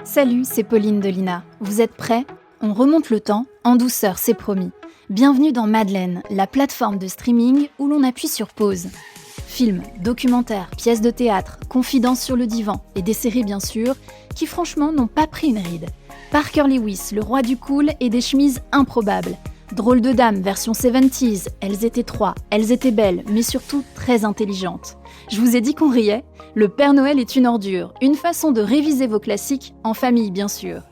Salut, c'est Pauline de Lina. Vous êtes prêts ? On remonte le temps, en douceur, c'est promis. Bienvenue dans Madeleine, la plateforme de streaming où l'on appuie sur pause. Films, documentaires, pièces de théâtre, confidences sur le divan et des séries bien sûr, qui franchement n'ont pas pris une ride. Parker Lewis, le roi du cool et des chemises improbables. Drôle de dame version 70s, elles étaient trois, elles étaient belles, mais surtout très intelligentes. Je vous ai dit qu'on riait ? Le Père Noël est une ordure, une façon de réviser vos classiques, en famille bien sûr.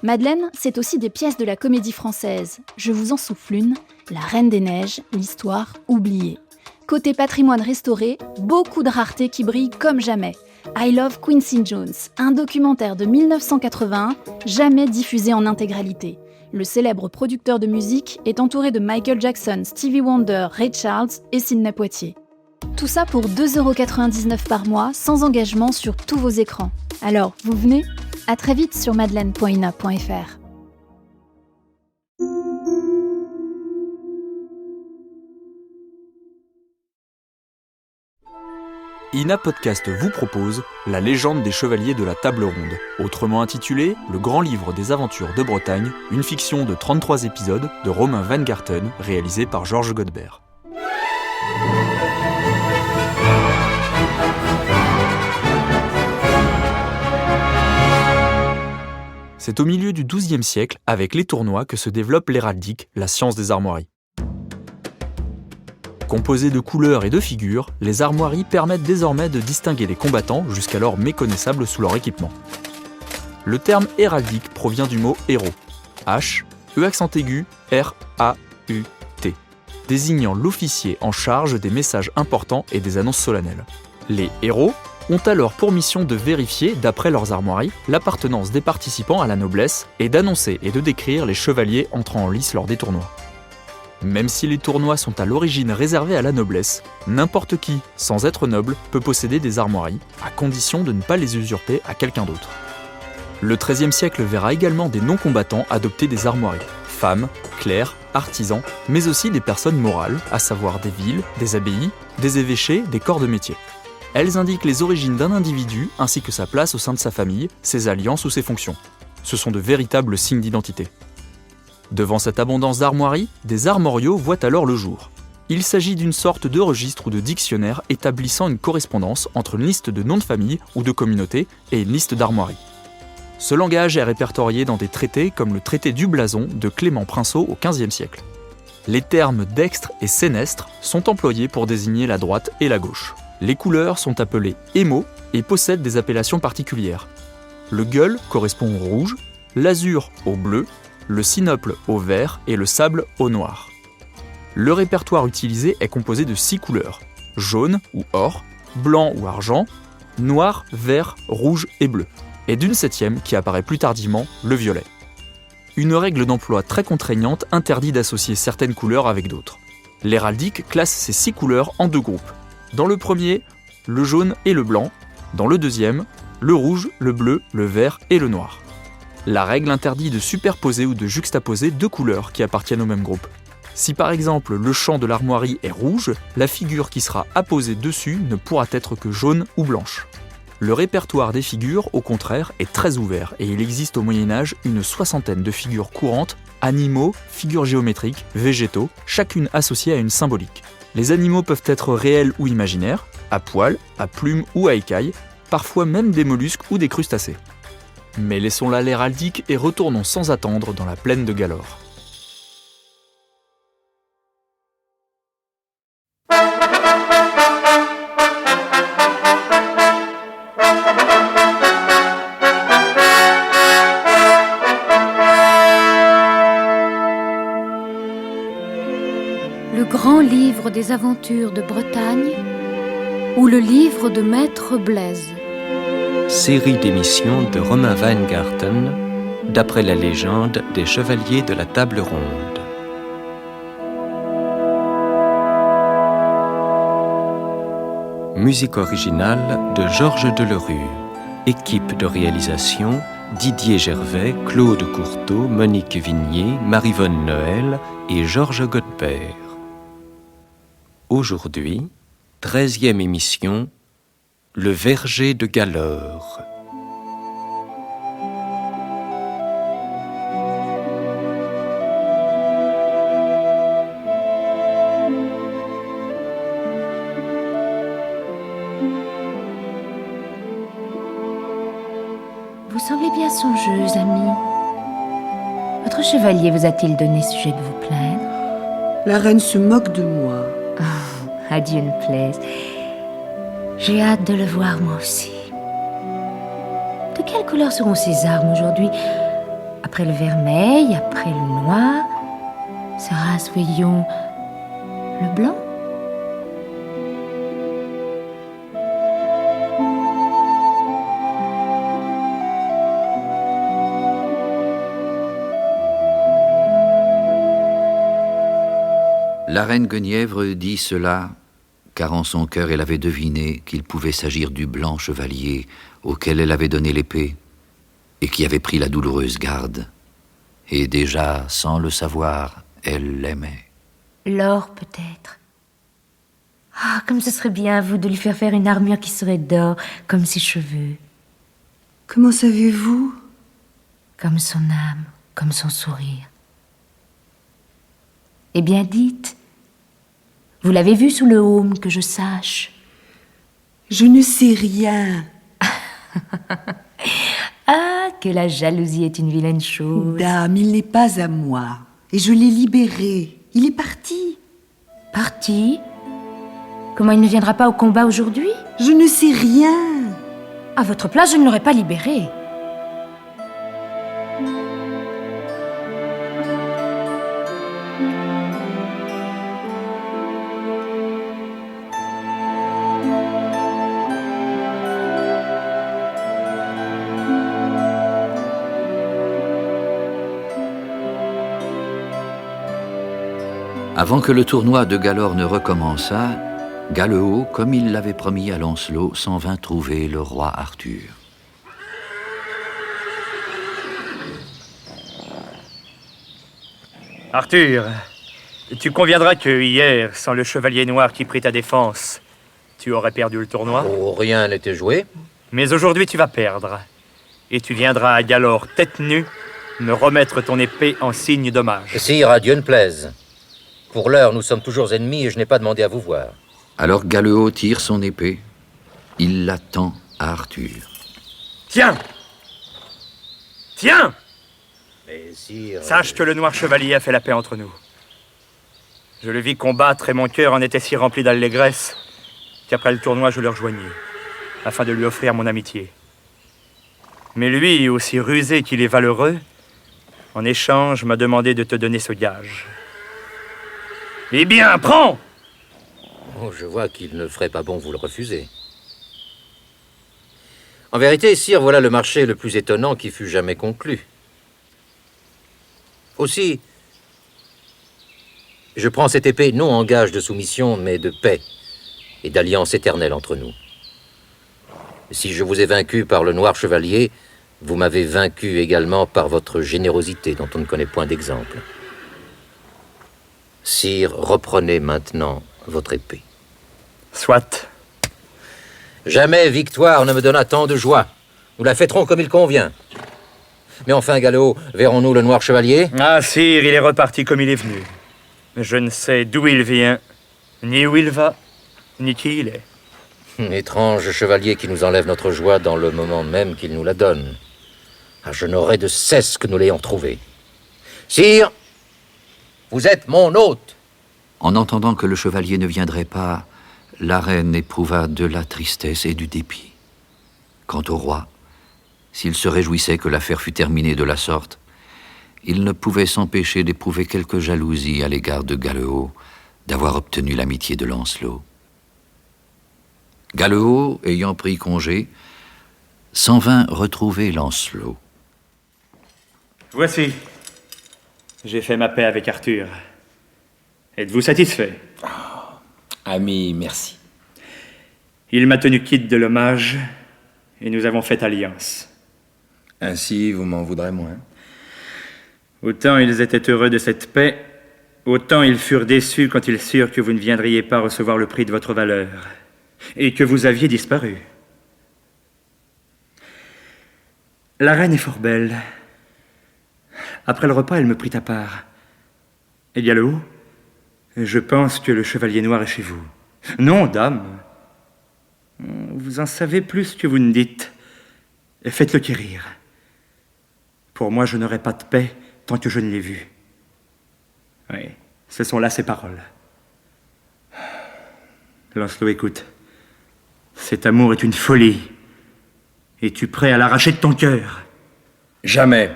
Madeleine, c'est aussi des pièces de la comédie française. Je vous en souffle une, La Reine des Neiges, l'histoire oubliée. Côté patrimoine restauré, beaucoup de raretés qui brillent comme jamais. I Love Quincy Jones, un documentaire de 1981, jamais diffusé en intégralité. Le célèbre producteur de musique est entouré de Michael Jackson, Stevie Wonder, Ray Charles et Sidney Poitier. Tout ça pour 2,99€ par mois, sans engagement sur tous vos écrans. Alors, vous venez ? À très vite sur madeleine.ina.fr. INA Podcast vous propose La légende des chevaliers de la table ronde, autrement intitulé Le grand livre des aventures de Bretagne, une fiction de 33 épisodes de Romain Weingarten, réalisé par Georges Godbert. C'est au milieu du XIIe siècle, avec les tournois, que se développe l'héraldique, la science des armoiries. Composées de couleurs et de figures, les armoiries permettent désormais de distinguer les combattants, jusqu'alors méconnaissables sous leur équipement. Le terme héraldique provient du mot héros, H, E accent aigu, R, A, U, T, désignant l'officier en charge des messages importants et des annonces solennelles. Les héros ont alors pour mission de vérifier, d'après leurs armoiries, l'appartenance des participants à la noblesse et d'annoncer et de décrire les chevaliers entrant en lice lors des tournois. Même si les tournois sont à l'origine réservés à la noblesse, n'importe qui, sans être noble, peut posséder des armoiries, à condition de ne pas les usurper à quelqu'un d'autre. Le XIIIe siècle verra également des non-combattants adopter des armoiries, femmes, clercs, artisans, mais aussi des personnes morales, à savoir des villes, des abbayes, des évêchés, des corps de métier. Elles indiquent les origines d'un individu ainsi que sa place au sein de sa famille, ses alliances ou ses fonctions. Ce sont de véritables signes d'identité. Devant cette abondance d'armoiries, des armoriaux voient alors le jour. Il s'agit d'une sorte de registre ou de dictionnaire établissant une correspondance entre une liste de noms de famille ou de communauté et une liste d'armoiries. Ce langage est répertorié dans des traités comme le traité du blason de Clément Princeau au XVe siècle. Les termes dextre et sénestre sont employés pour désigner la droite et la gauche. Les couleurs sont appelées émaux et possèdent des appellations particulières. Le gueule correspond au rouge, l'azur au bleu, le sinople au vert et le sable au noir. Le répertoire utilisé est composé de 6 couleurs, jaune ou or, blanc ou argent, noir, vert, rouge et bleu, et d'une 7e qui apparaît plus tardivement, le violet. Une règle d'emploi très contraignante interdit d'associer certaines couleurs avec d'autres. L'héraldique classe ces 6 couleurs en 2 groupes. Dans le premier, le jaune et le blanc, dans le deuxième, le rouge, le bleu, le vert et le noir. La règle interdit de superposer ou de juxtaposer 2 couleurs qui appartiennent au même groupe. Si par exemple le champ de l'armoirie est rouge, la figure qui sera apposée dessus ne pourra être que jaune ou blanche. Le répertoire des figures, au contraire, est très ouvert et il existe au Moyen-Âge une 60aine de figures courantes, animaux, figures géométriques, végétaux, chacune associée à une symbolique. Les animaux peuvent être réels ou imaginaires, à poil, à plumes ou à écailles, parfois même des mollusques ou des crustacés. Mais laissons là l'héraldique et retournons sans attendre dans la plaine de Galore. Le grand livre des aventures de Bretagne ou le livre de Maître Blaise. Série d'émissions de Romain Weingarten, d'après la légende des chevaliers de la table ronde. Musique originale de Georges Delerue. Équipe de réalisation Didier Gervais, Claude Courteau, Monique Vignier, Maryvonne Noël et Georges Godbert. Aujourd'hui, 13e émission, Le verger de Galore. Vous semblez bien songeuse, amie. Votre chevalier vous a-t-il donné sujet de vous plaindre? La reine se moque de moi. Oh, à Dieu ne plaise. J'ai hâte de le voir, moi aussi. De quelle couleur seront ces armes aujourd'hui? Après le vermeil, après le noir, sera-ce, voyons, le blanc? La reine Guenièvre dit cela, car en son cœur elle avait deviné qu'il pouvait s'agir du blanc chevalier auquel elle avait donné l'épée et qui avait pris la douloureuse garde. Et déjà, sans le savoir, elle l'aimait. L'or, peut-être. Ah, comme ce serait bien, vous, de lui faire faire une armure qui serait d'or, comme ses cheveux, Comment savez-vous? comme son âme, comme son sourire. Eh bien, dites, vous l'avez vu sous le heaume, que je sache? Je ne sais rien. Ah, que la jalousie est une vilaine chose. Dame, il n'est pas à moi. Et je l'ai libéré. Il est parti. Parti? Comment il ne viendra pas au combat aujourd'hui? Je ne sais rien. À votre place, je ne l'aurais pas libéré. Avant que le tournoi de Galore ne recommençât, Galehaut, comme il l'avait promis à Lancelot, s'en vint trouver le roi Arthur. Arthur, tu conviendras que hier, sans le chevalier noir qui prit ta défense, tu aurais perdu le tournoi. Oh, rien n'était joué. Mais aujourd'hui, tu vas perdre. Et tu viendras à Galore, tête nue, me remettre ton épée en signe d'hommage. Sire, à Dieu ne plaise. Pour l'heure, nous sommes toujours ennemis et je n'ai pas demandé à vous voir. Alors Galehaut tire son épée. Il la tend à Arthur. Tiens! Tiens! Mais sire... Sache que le noir chevalier a fait la paix entre nous. Je le vis combattre et mon cœur en était si rempli d'allégresse qu'après le tournoi, je le rejoignis, afin de lui offrir mon amitié. Mais lui, aussi rusé qu'il est valeureux, en échange, m'a demandé de te donner ce gage. Eh bien, prends! Oh, je vois qu'il ne ferait pas bon vous le refuser. En vérité, sire, voilà le marché le plus étonnant qui fut jamais conclu. Aussi, je prends cette épée non en gage de soumission, mais de paix et d'alliance éternelle entre nous. Si je vous ai vaincu par le noir chevalier, vous m'avez vaincu également par votre générosité dont on ne connaît point d'exemple. Sire, reprenez maintenant votre épée. Soit. Jamais victoire ne me donna tant de joie. Nous la fêterons comme il convient. Mais enfin, Galehaut, verrons-nous le noir chevalier? Ah, sire, il est reparti comme il est venu. Je ne sais d'où il vient, ni où il va, ni qui il est. Étrange chevalier qui nous enlève notre joie dans le moment même qu'il nous la donne. Ah, je n'aurai de cesse que nous l'ayons trouvé. Sire, vous êtes mon hôte. En entendant que le chevalier ne viendrait pas, la reine éprouva de la tristesse et du dépit. Quant au roi, s'il se réjouissait que l'affaire fût terminée de la sorte, il ne pouvait s'empêcher d'éprouver quelque jalousie à l'égard de Galehaut, d'avoir obtenu l'amitié de Lancelot. Galehaut, ayant pris congé, s'en vint retrouver Lancelot. Voici. J'ai fait ma paix avec Arthur. Êtes-vous satisfait? Ami, merci. Il m'a tenu quitte de l'hommage et nous avons fait alliance. Ainsi, vous m'en voudrez moins. Autant ils étaient heureux de cette paix, autant ils furent déçus quand ils surent que vous ne viendriez pas recevoir le prix de votre valeur et que vous aviez disparu. La reine est fort belle. Après le repas, elle me prit à part. Et Galehaut, je pense que le chevalier noir est chez vous. Non, dame. Vous en savez plus que vous ne dites. Faites-le quérir. Pour moi, je n'aurai pas de paix tant que je ne l'ai vu. Oui, ce sont là ses paroles. Lancelot, écoute. Cet amour est une folie. Es-tu prêt à l'arracher de ton cœur? Jamais.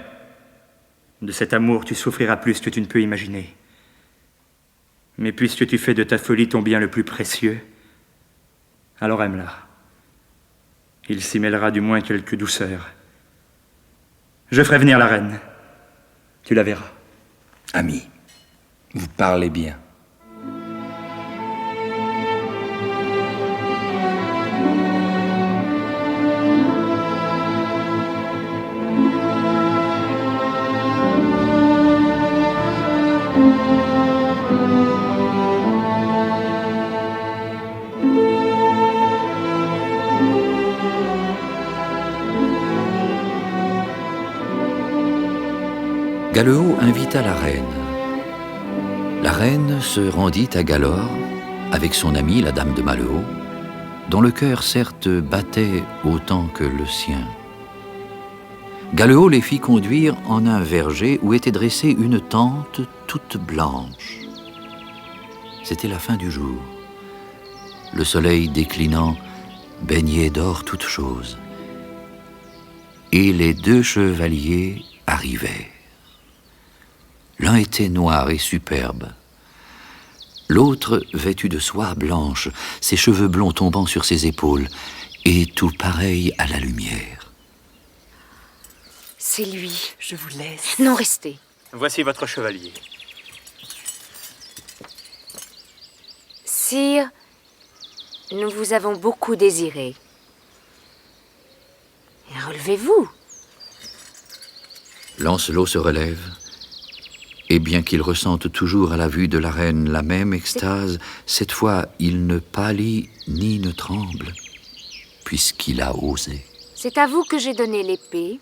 De cet amour, tu souffriras plus que tu ne peux imaginer. Mais puisque tu fais de ta folie ton bien le plus précieux, alors aime-la. Il s'y mêlera du moins quelque douceur. Je ferai venir la reine. Tu la verras. Ami, vous parlez bien. Galeot invita la reine. La reine se rendit à Galore avec son amie, la dame de Mallehaut, dont le cœur certes battait autant que le sien. Galeot les fit conduire en un verger où était dressée une tente toute blanche. C'était la fin du jour. Le soleil déclinant baignait d'or toutes choses. Et les deux chevaliers arrivèrent. L'un était noir et superbe. L'autre vêtu de soie blanche, ses cheveux blonds tombant sur ses épaules, et tout pareil à la lumière. C'est lui. Je vous laisse. Non, restez. Voici votre chevalier. Sire, nous vous avons beaucoup désiré. Et relevez-vous. Lancelot se relève, et bien qu'il ressente toujours à la vue de la reine la même extase, cette fois il ne pâlit ni ne tremble, puisqu'il a osé. C'est à vous que j'ai donné l'épée.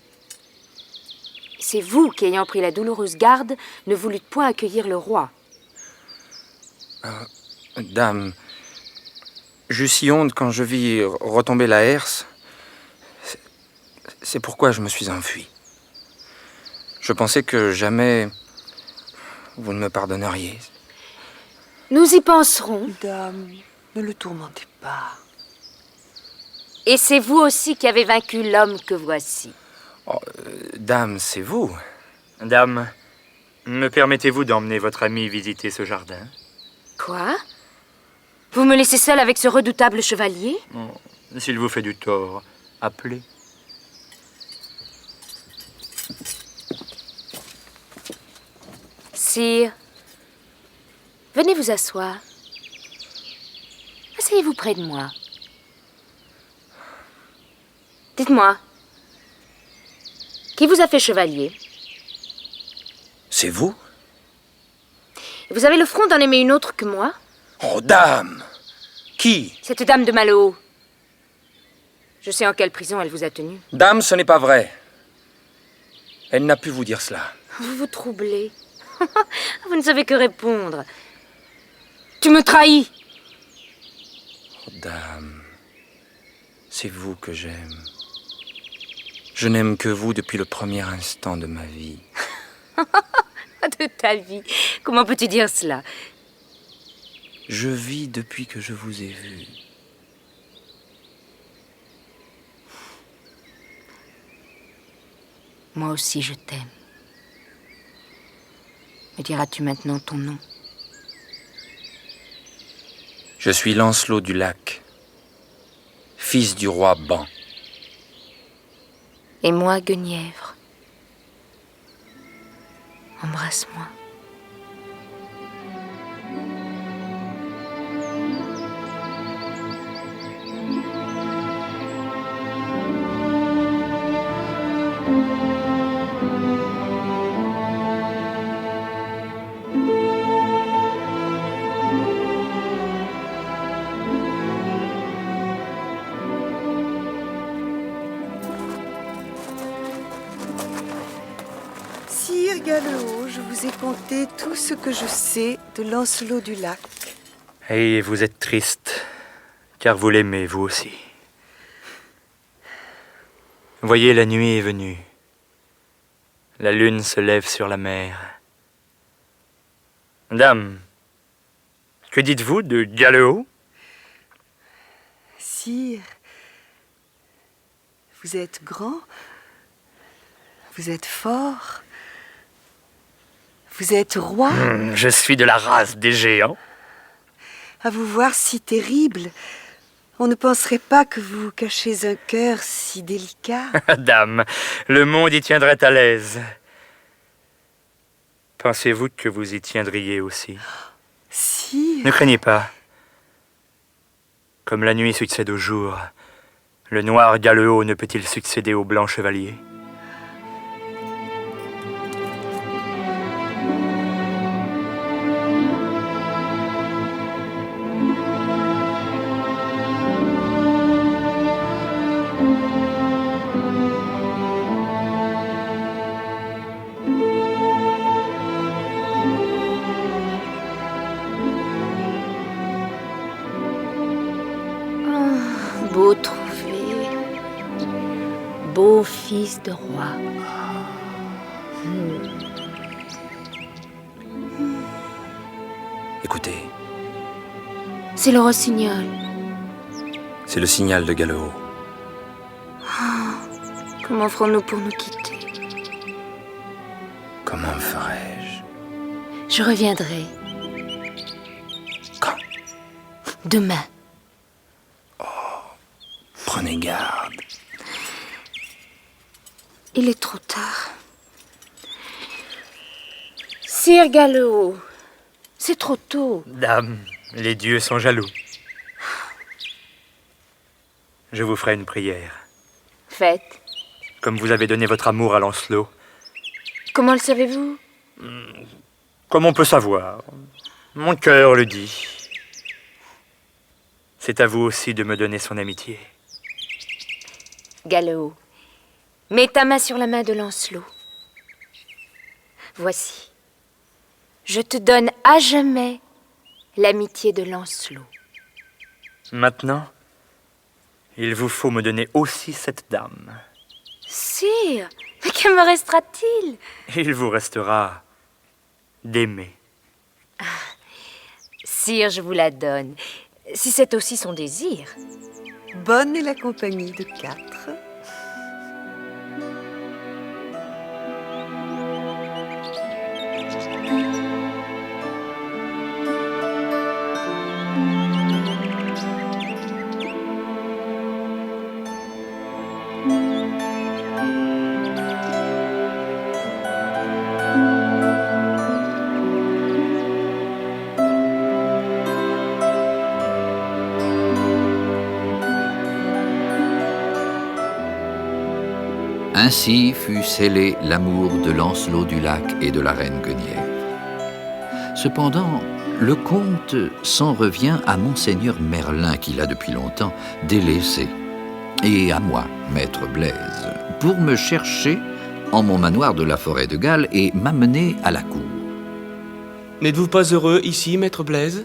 C'est vous qui, ayant pris la douloureuse garde, ne voulûtes point accueillir le roi. Dame, j'eus si honte quand je vis retomber la herse. C'est pourquoi je me suis enfui. Je pensais que jamais vous ne me pardonneriez. Nous y penserons. Dame, ne le tourmentez pas. Et c'est vous aussi qui avez vaincu l'homme que voici. Oh, dame, c'est vous. Dame, me permettez-vous d'emmener votre ami visiter ce jardin? Quoi? Vous me laissez seule avec ce redoutable chevalier? Oh, s'il vous fait du tort, appelez. Sire, venez vous asseoir. Asseyez-vous près de moi. Dites-moi, qui vous a fait chevalier? C'est vous? Vous avez le front d'en aimer une autre que moi? Oh, dame! Qui? Cette dame de Mallehaut. Je sais en quelle prison elle vous a tenu. Dame, ce n'est pas vrai. Elle n'a pu vous dire cela. Vous vous troublez. Vous ne savez que répondre. Tu me trahis. Oh, dame, c'est vous que j'aime. Je n'aime que vous depuis le premier instant de ma vie. De ta vie. Comment peux-tu dire cela? Je vis depuis que je vous ai vu. Moi aussi, je t'aime. Me diras-tu maintenant ton nom? Je suis Lancelot du Lac, fils du roi Ban. Et moi, Guenièvre. Embrasse-moi. Sire Galeot, je vous ai conté tout ce que je sais de Lancelot du Lac. Et vous êtes triste, car vous l'aimez, vous aussi. Voyez, la nuit est venue. La lune se lève sur la mer. Dame, que dites-vous de Galeot? Sire, vous êtes grand, vous êtes fort, vous êtes roi. Je suis de la race des géants. À vous voir si terrible, on ne penserait pas que vous cachez un cœur si délicat. Dame, le monde y tiendrait à l'aise. Pensez-vous que vous y tiendriez aussi? Sire. Ne craignez pas. Comme la nuit succède au jour, le noir Galeot ne peut-il succéder au blanc chevalier? Beau trouvé, beau fils de roi. Écoutez, C'est le rossignol. c'est le signal de Galeot. Comment ferons-nous pour nous quitter? Comment ferais-je? Je reviendrai. Quand? Demain. Prenez garde. Il est trop tard. Sire Galeot, c'est trop tôt. Dame, les dieux sont jaloux. Je vous ferai une prière. Faites. Comme vous avez donné votre amour à Lancelot. Comment le savez-vous? Comme on peut savoir. Mon cœur le dit. C'est à vous aussi de me donner son amitié. Galeot, mets ta main sur la main de Lancelot. Voici. Je te donne à jamais l'amitié de Lancelot. Maintenant, il vous faut me donner aussi cette dame. Sire, mais que me restera-t-il? Il vous restera d'aimer. Sire, je vous la donne, si c'est aussi son désir. Bonne est la compagnie de 4. Ainsi fut scellé l'amour de Lancelot du Lac et de la reine Guenièvre. Cependant, le comte s'en revient à Monseigneur Merlin, qu'il a depuis longtemps délaissé, et à moi, maître Blaise, pour me chercher en mon manoir de la forêt de Galles et m'amener à la cour. N'êtes-vous pas heureux ici, maître Blaise?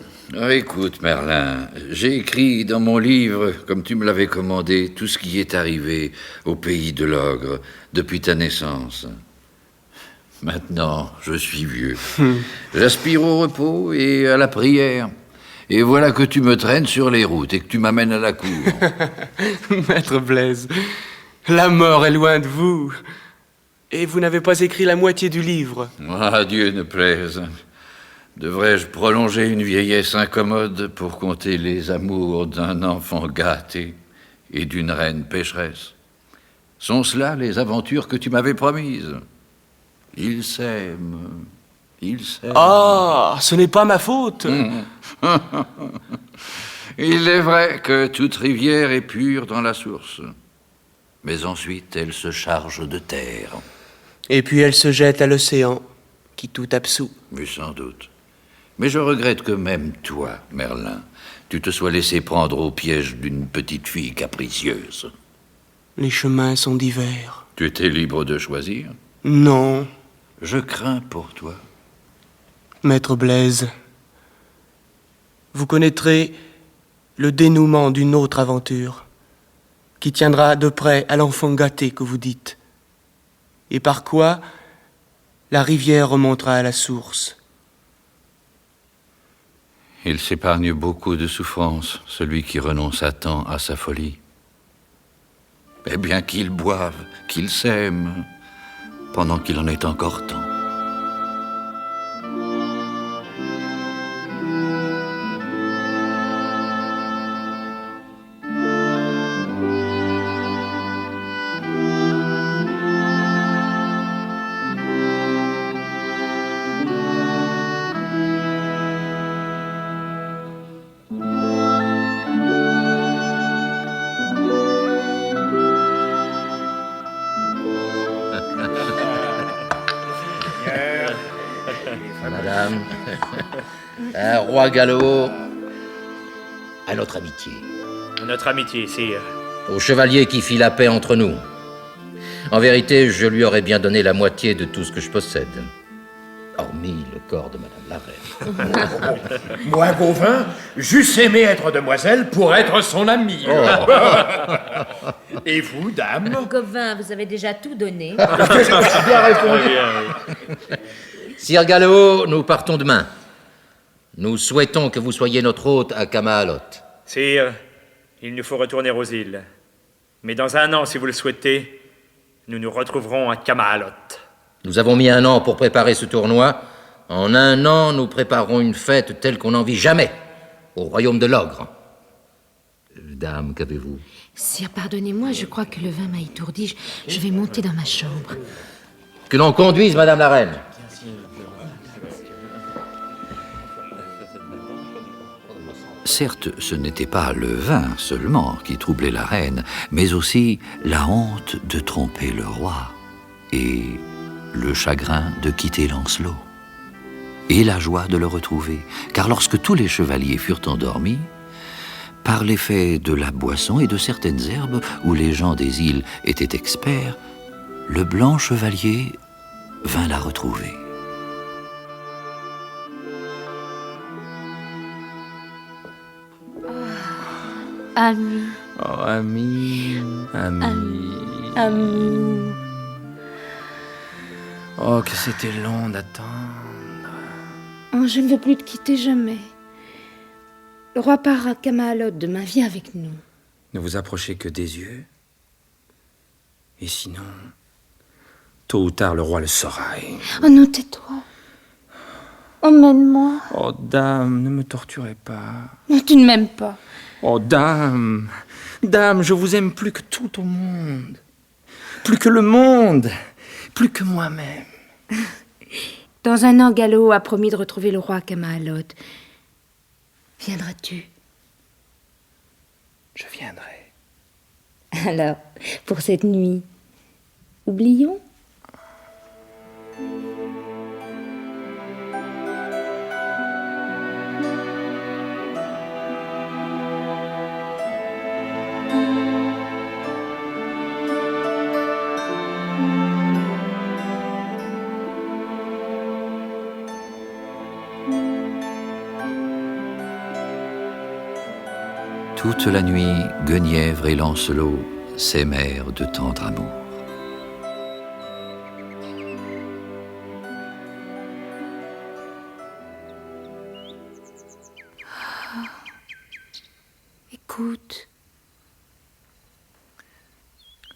Écoute, Merlin, j'ai écrit dans mon livre, comme tu me l'avais commandé, tout ce qui est arrivé au pays de l'ogre depuis ta naissance. Maintenant, je suis vieux. J'aspire au repos et à la prière. Et voilà que tu me traînes sur les routes et que tu m'amènes à la cour. Maître Blaise, la mort est loin de vous. Et vous n'avez pas écrit la moitié du livre. Ah, Dieu ne plaise. Devrais-je prolonger une vieillesse incommode pour compter les amours d'un enfant gâté et d'une reine pécheresse? Sont cela les aventures que tu m'avais promises? Ils s'aiment. Ils s'aiment. Ah, ce n'est pas ma faute. Il est vrai que toute rivière est pure dans la source. Mais ensuite, elle se charge de terre. Et puis elle se jette à l'océan, qui tout absout. Mais sans doute. Mais je regrette que même toi, Merlin, tu te sois laissé prendre au piège d'une petite fille capricieuse. Les chemins sont divers. Tu étais libre de choisir? Non. Je crains pour toi. Maître Blaise, vous connaîtrez le dénouement d'une autre aventure, qui tiendra de près à l'enfant gâté que vous dites, et par quoi la rivière remontera à la source. Il s'épargne beaucoup de souffrances, celui qui renonce à temps à sa folie. Eh bien qu'il boive, qu'il s'aime, pendant qu'il en est encore temps. Madame, roi Gallo, à notre amitié. Notre amitié, sire. Au chevalier qui fit la paix entre nous. En vérité, je lui aurais bien donné la moitié de tout ce que je possède. Hormis le corps de Madame la Reine. Moi, Gauvin, j'eusse aimé être demoiselle pour être son ami. Oh. Et vous, dame? Gauvin, vous avez déjà tout donné. Bien répondu. Sire Gallo, nous partons demain. Nous souhaitons que vous soyez notre hôte à Kamaalot. Sire, il nous faut retourner aux îles. Mais dans un an, si vous le souhaitez, nous nous retrouverons à Kamaalot. Nous avons mis 1 an pour préparer ce tournoi. En 1 an, nous préparerons une fête telle qu'on n'en vit jamais au royaume de l'ogre. Dame, qu'avez-vous? Sire, pardonnez-moi, je crois que le vin m'a étourdi. Je vais monter dans ma chambre. Que l'on conduise, Madame la Reine. Certes, ce n'était pas le vin seulement qui troublait la reine, mais aussi la honte de tromper le roi et le chagrin de quitter Lancelot et la joie de le retrouver. Car lorsque tous les chevaliers furent endormis, par l'effet de la boisson et de certaines herbes où les gens des îles étaient experts, le blanc chevalier vint la retrouver. Ami. Oh, ami, ami. Ami. Oh, que c'était long d'attendre. Oh, je ne veux plus te quitter jamais. Le roi part à Kamaalot demain. Viens avec nous. Ne vous approchez que des yeux. Et sinon, tôt ou tard, le roi le saura. Oh non, tais-toi. Emmène-moi. Oh, dame, ne me torturez pas. Non, tu ne m'aimes pas. Oh, dame, dame, je vous aime plus que tout au monde. Plus que le monde. Plus que moi-même. Dans 1 an, Gallo a promis de retrouver le roi à Kamaalot. Viendras-tu? Je viendrai. Alors, pour cette nuit, oublions? Toute la nuit, Guenièvre et Lancelot s'aimèrent de tendre amour. Écoute.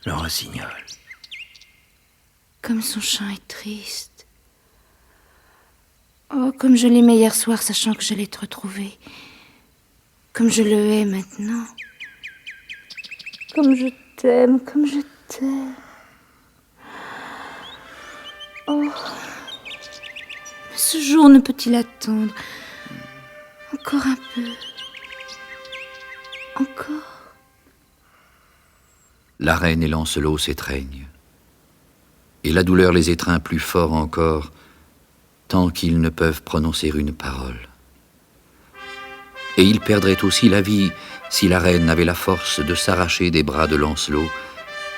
Le rossignol. Comme son chant est triste. Oh, comme je l'aimais hier soir, sachant que j'allais te retrouver. Comme je le hais maintenant. Comme je t'aime, comme je t'aime. Oh. Mais ce jour ne peut-il attendre? Encore un peu. Encore. La reine et Lancelot s'étreignent, et la douleur les étreint plus fort encore, tant qu'ils ne peuvent prononcer une parole. Et ils perdraient aussi la vie si la reine avait la force de s'arracher des bras de Lancelot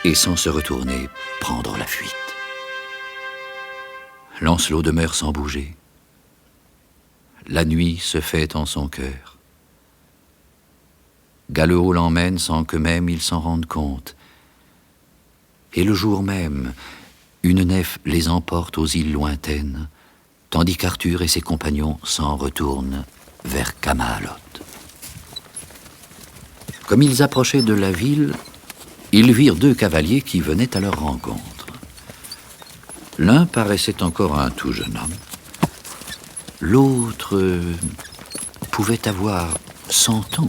et sans se retourner, prendre la fuite. Lancelot demeure sans bouger. La nuit se fait en son cœur. Gallo l'emmène sans que même il s'en rende compte. Et le jour même, une nef les emporte aux îles lointaines, tandis qu'Arthur et ses compagnons s'en retournent vers Camalot. Comme ils approchaient de la ville, ils virent 2 cavaliers qui venaient à leur rencontre. L'un paraissait encore un tout jeune homme, l'autre pouvait avoir 100 ans,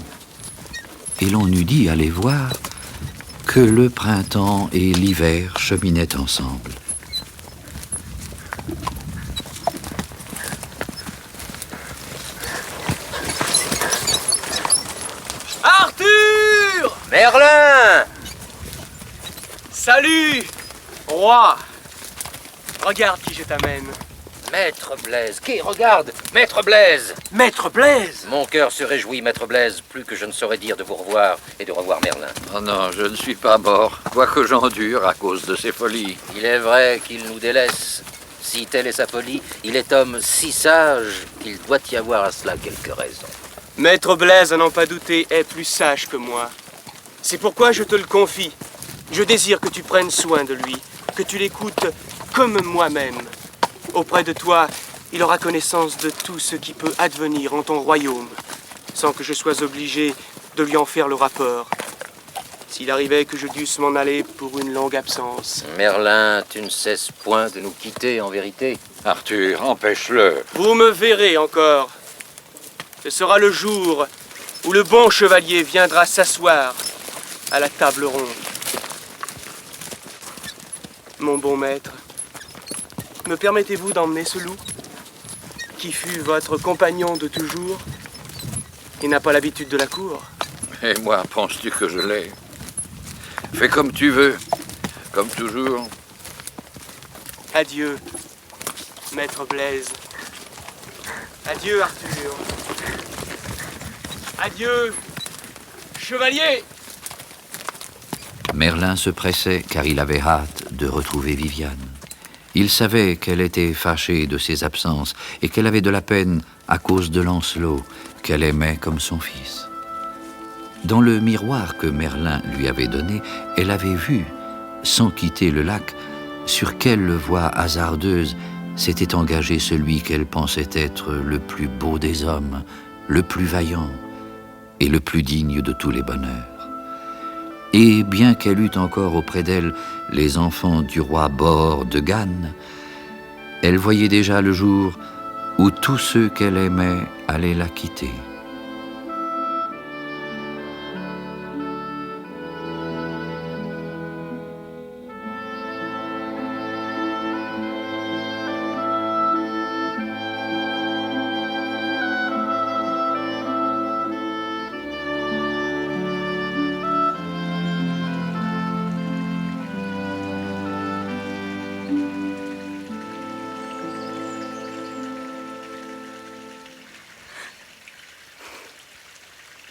et l'on eût dit à les voir que le printemps et l'hiver cheminaient ensemble. Arthur! Merlin! Salut, roi! Regarde qui je t'amène. Maître Blaise, qui regarde? Maître Blaise! Maître Blaise! Mon cœur se réjouit, Maître Blaise, plus que je ne saurais dire de vous revoir et de revoir Merlin. Oh non, je ne suis pas mort, quoique j'endure à cause de ses folies. Il est vrai qu'il nous délaisse. Si telle est sa folie, il est homme si sage qu'il doit y avoir à cela quelques raisons. Maître Blaise, à n'en pas douter, est plus sage que moi. C'est pourquoi je te le confie. Je désire que tu prennes soin de lui, que tu l'écoutes comme moi-même. Auprès de toi, il aura connaissance de tout ce qui peut advenir en ton royaume, sans que je sois obligé de lui en faire le rapport. S'il arrivait que je dusse m'en aller pour une longue absence. Merlin, tu ne cesses point de nous quitter, en vérité. Arthur, empêche-le. Vous me verrez encore. Ce sera le jour où le bon chevalier viendra s'asseoir à la table ronde. Mon bon maître, me permettez-vous d'emmener ce loup, qui fut votre compagnon de toujours et n'a pas l'habitude de la cour? Et moi, penses-tu que je l'ai? Fais comme tu veux, comme toujours. Adieu, maître Blaise. Adieu, Arthur. Adieu, chevalier. Merlin se pressait car il avait hâte de retrouver Viviane. Il savait qu'elle était fâchée de ses absences et qu'elle avait de la peine à cause de Lancelot, qu'elle aimait comme son fils. Dans le miroir que Merlin lui avait donné, elle avait vu, sans quitter le lac, sur quelle voie hasardeuse s'était engagé celui qu'elle pensait être le plus beau des hommes, le plus vaillant et le plus digne de tous les bonheurs. Et bien qu'elle eût encore auprès d'elle les enfants du roi Bor de Gannes, elle voyait déjà le jour où tous ceux qu'elle aimait allaient la quitter.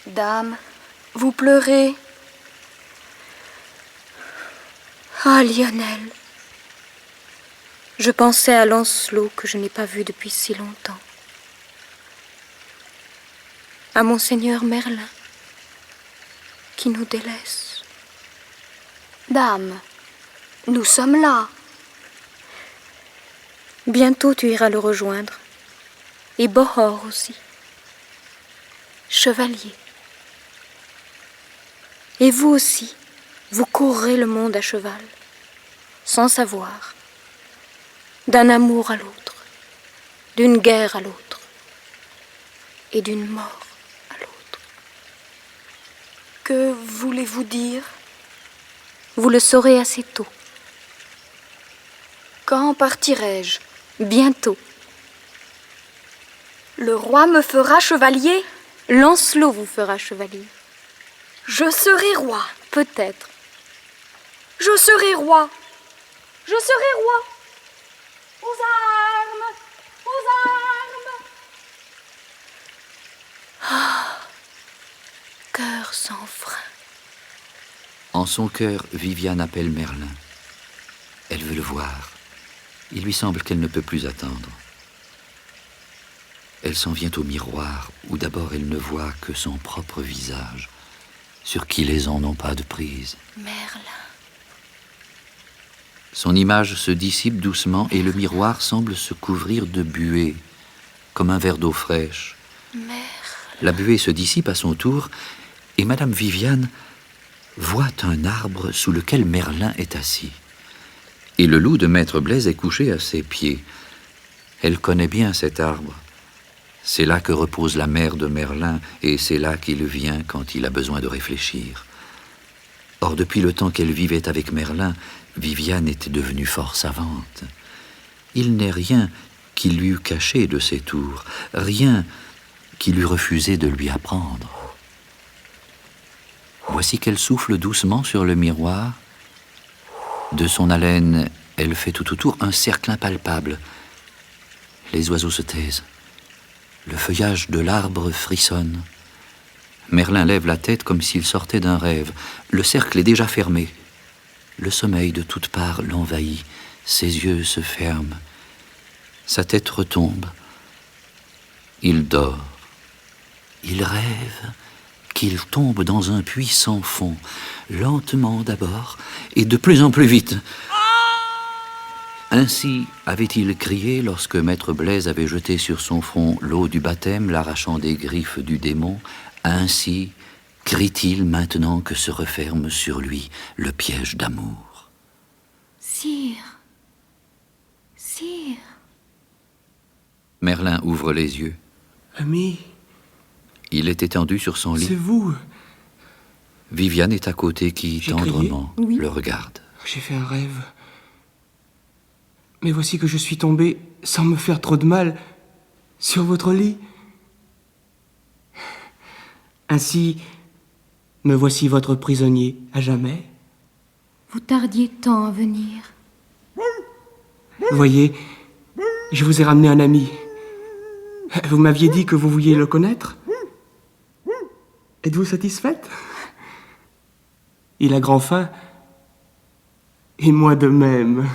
Dame, vous pleurez. Ah, Lionel. Je pensais à Lancelot que je n'ai pas vu depuis si longtemps. À Monseigneur Merlin, qui nous délaisse. Dame, nous sommes là. Bientôt tu iras le rejoindre. Et Bohor aussi. Chevalier. Et vous aussi, vous courrez le monde à cheval, sans savoir, d'un amour à l'autre, d'une guerre à l'autre, et d'une mort à l'autre. Que voulez-vous dire? Vous le saurez assez tôt. Quand partirai-je? Bientôt. Le roi me fera chevalier? Lancelot vous fera chevalier. Je serai roi. Peut-être. Je serai roi. Je serai roi. Aux armes! Aux armes! Ah, cœur sans frein. En son cœur, Viviane appelle Merlin. Elle veut le voir. Il lui semble qu'elle ne peut plus attendre. Elle s'en vient au miroir, où d'abord elle ne voit que son propre visage, sur qui les ans n'ont pas de prise. Merlin. Son image se dissipe doucement et le miroir semble se couvrir de buée, comme un verre d'eau fraîche. La buée se dissipe à son tour et Madame Viviane voit un arbre sous lequel Merlin est assis. Et le loup de Maître Blaise est couché à ses pieds. Elle connaît bien cet arbre. C'est là que repose la mère de Merlin et c'est là qu'il vient quand il a besoin de réfléchir. Or, depuis le temps qu'elle vivait avec Merlin, Viviane était devenue fort savante. Il n'est rien qui lui eût caché de ses tours, rien qui lui refusait de lui apprendre. Voici qu'elle souffle doucement sur le miroir. De son haleine, elle fait tout autour un cercle impalpable. Les oiseaux se taisent. Le feuillage de l'arbre frissonne. Merlin lève la tête comme s'il sortait d'un rêve. Le cercle est déjà fermé. Le sommeil de toutes parts l'envahit. Ses yeux se ferment. Sa tête retombe. Il dort. Il rêve qu'il tombe dans un puits sans fond, lentement d'abord, et de plus en plus vite. Ainsi avait-il crié lorsque Maître Blaise avait jeté sur son front l'eau du baptême, l'arrachant des griffes du démon. Ainsi crie-t-il maintenant que se referme sur lui le piège d'amour. Sire, sire. Merlin ouvre les yeux. Ami, il est étendu sur son lit. C'est vous. Viviane est à côté qui, tendrement, le regarde. J'ai fait un rêve. Mais voici que je suis tombé, sans me faire trop de mal, sur votre lit. Ainsi, me voici votre prisonnier à jamais. Vous tardiez tant à venir. Voyez, je vous ai ramené un ami. Vous m'aviez dit que vous vouliez le connaître. Êtes-vous satisfaite? Il a grand faim. Et moi de même.